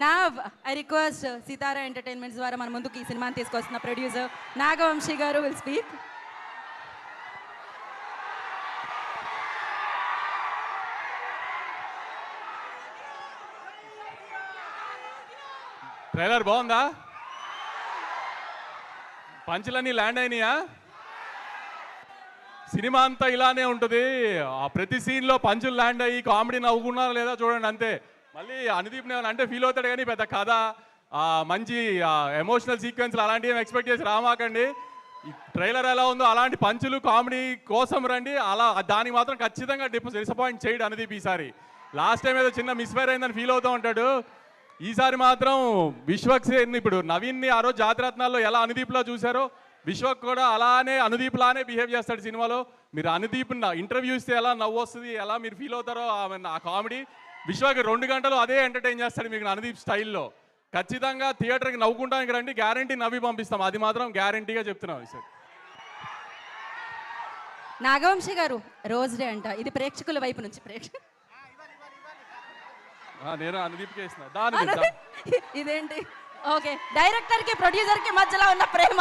Now, I request Sitara Entertainments ద్వారా మన ముందుకు ఈ సినిమాని తీసుకొస్తున్న ప్రొడ్యూసర్ నాగవంశీ గారు will speak. ట్రైలర్ బాగుందా? పంచులన్నీ ల్యాండ్ అయినాయా? సినిమా అంతా ఇలానే ఉంటుంది. ఆ ప్రతి సీన్లో పంచులు ల్యాండ్ అయ్యి కామెడీ నవ్వుకున్నారా లేదా చూడండి అంతే. మళ్ళీ అనుదీప్ అంటే ఫీల్ అవుతాడు కానీ పెద్ద కథ మంచి ఎమోషనల్ సీక్వెన్స్లు అలాంటివి ఎక్స్పెక్ట్ చేసి రామాకండి. ఈ ట్రైలర్ ఎలా ఉందో అలాంటి పంచులు కామెడీ కోసం రండి. అలా దానికి మాత్రం ఖచ్చితంగా డిసప్పాయింట్ చేయడు అనుదీప్ ఈసారి. లాస్ట్ టైం ఏదో చిన్న మిస్ఫైర్ అయిందని ఫీల్ అవుతూ ఉంటాడు. ఈసారి మాత్రం విశ్వక్సేన్ ఇప్పుడు నవీన్ని ఆ రోజు జాతిరత్నాల్లో ఎలా అనుదీప్లో చూశారో విశ్వక్ కూడా అలానే అనుదీప్ లానే బిహేవ్ చేస్తాడు సినిమాలో. మీరు అనుదీప్ ఇంటర్వ్యూ ఇస్తే ఎలా నవ్వు వస్తుంది, ఎలా మీరు ఫీల్ అవుతారో ఆ కామెడీ విశ్వక్ 2 గంటలు అదే ఎంటర్టైన్ చేస్తాడు మీకు అనుదీప్ స్టైల్లో. ఖచ్చితంగా థియేటర్కి నవ్వుకుంటానికి రండి, గ్యారంటీ నవ్వి పంపిస్తాం, అది మాత్రం గ్యారంటీగా చెప్తున్నాం సార్. నాగవంశీ గారు రోజ్ డే అంట, ఇది ప్రేక్షకుల వైపు నుంచి నేను అనుదీప్కే ఇస్తున్నా. ఇదేంటి? ఓకే, డైరెక్టర్ కి ప్రొడ్యూసర్ కి మధ్యలో ఉన్న ప్రేమ